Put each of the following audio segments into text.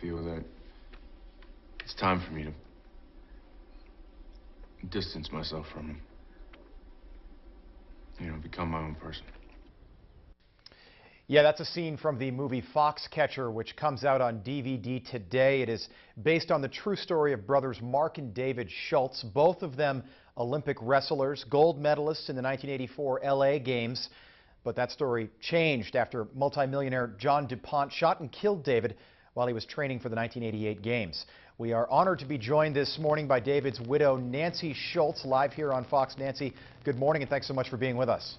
feel that it's time for me to distance myself from him. You know, become my own person. Yeah, that's a scene from the movie Foxcatcher, which comes out on DVD today. It is based on the true story of brothers Mark and David Shultz, both of them Olympic wrestlers, gold medalists in the 1984 LA Games. But that story changed after multimillionaire John DuPont shot and killed David while he was training for the 1988 Games. We are honored to be joined this morning by David's widow, Nancy Shultz, live here on Fox. Nancy, good morning, and thanks so much for being with us.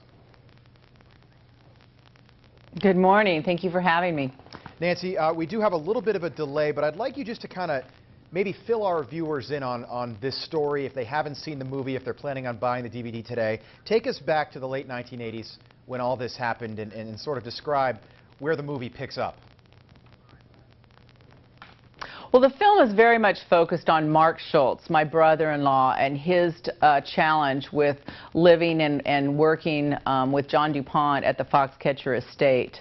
Good morning. Thank you for having me. Nancy, we do have a little bit of a delay, but I'd like you just to kind of maybe fill our viewers in on this story if they haven't seen the movie, if they're planning on buying the DVD today. Take us back to the late 1980s when all this happened and sort of describe where the movie picks up. Well, the film is very much focused on Mark Shultz, my brother-in-law, and his challenge with living and working with John DuPont at the Foxcatcher estate.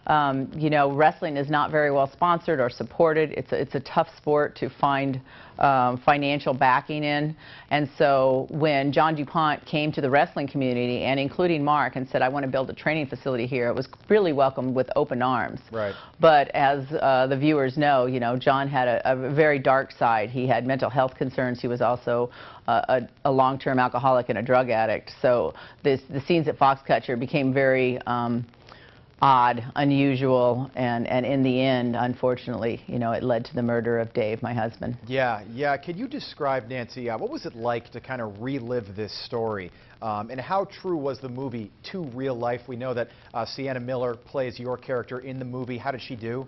You know, wrestling is not very well sponsored or supported. It's a tough sport to find financial backing in. And so when John DuPont came to the wrestling community, and including Mark, and said, I want to build a training facility here, it was really welcomed with open arms. Right. But as the viewers know, you know, John had a very dark side. He had mental health concerns. He was also a long-term alcoholic and a drug addict. So the scenes at Foxcatcher became very odd, unusual, and in the end, unfortunately, you know, it led to the murder of Dave, my husband. Yeah. Can you describe, Nancy, what was it like to kind of relive this story? And how true was the movie to real life? We know that Sienna Miller plays your character in the movie. How did she do?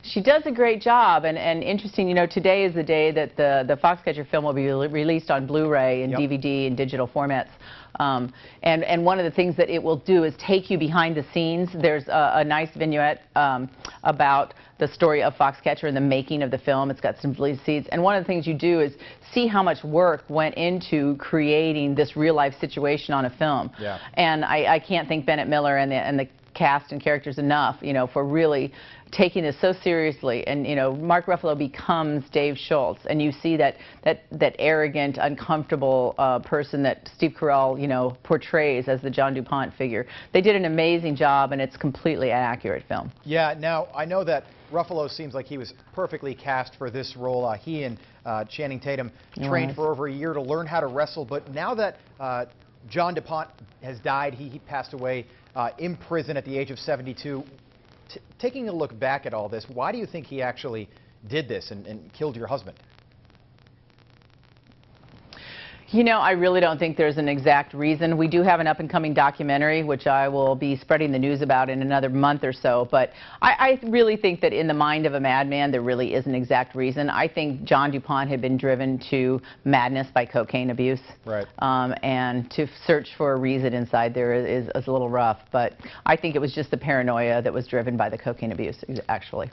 She does a great job, and interesting, you know, today is the day that the Foxcatcher film will be released on Blu-ray and Yep. DVD and digital formats. And one of the things that it will do is take you behind the scenes. There's a nice vignette about the story of Foxcatcher and the making of the film. It's got some bleed seeds. And one of the things you do is see how much work went into creating this real-life situation on a film. Yeah. And I can't thank Bennett Miller and the cast and characters enough, you know, for really taking this so seriously. And, you know, Mark Ruffalo becomes Dave Shultz, and you see that arrogant, uncomfortable person that Steve Carell, you know, portrays as the John DuPont figure. They did an amazing job, and it's completely an accurate film. Yeah, now, I know that Ruffalo seems like he was perfectly cast for this role. He and Channing Tatum trained for over a year to learn how to wrestle, but now that John DuPont has died, he passed away in prison at the age of 72. Taking a look back at all this, why do you think he actually did this and killed your husband? You know, I really don't think there's an exact reason. We do have an up-and-coming documentary, which I will be spreading the news about in another month or so. But I really think that in the mind of a madman, there really is an exact reason. I think John DuPont had been driven to madness by cocaine abuse. Right. And to search for a reason inside there is a little rough. But I think it was just the paranoia that was driven by the cocaine abuse, actually.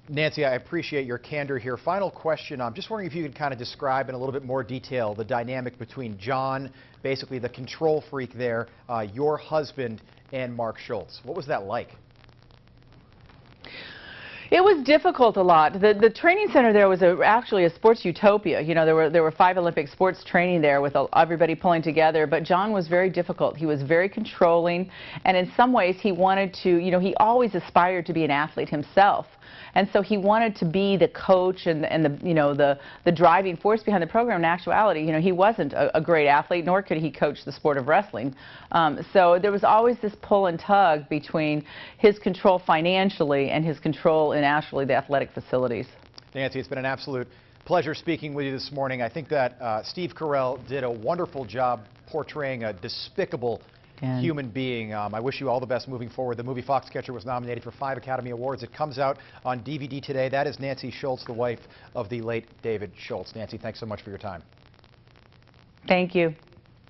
Nancy, I appreciate your candor here. Final question. I'm just wondering if you could kind of describe in a little bit more detail the dynamic between John, basically the control freak there, your husband, and Mark Shultz. What was that like? It was difficult a lot. The training center there was actually a sports utopia. You know, there were 5 Olympic sports training there with everybody pulling together, but John was very difficult. He was very controlling, and in some ways he wanted to, you know, he always aspired to be an athlete himself. And so he wanted to be the coach and the, you know, the driving force behind the program. In actuality, you know, he wasn't a great athlete, nor could he coach the sport of wrestling. So there was always this pull and tug between his control financially and his control in actually the athletic facilities. Nancy, it's been an absolute pleasure speaking with you this morning. I think that Steve Carell did a wonderful job portraying a despicable human being. I wish you all the best moving forward. The movie Foxcatcher was nominated for 5 Academy Awards. It comes out on DVD today. That is Nancy Shultz, the wife of the late David Shultz. Nancy, thanks so much for your time. Thank you.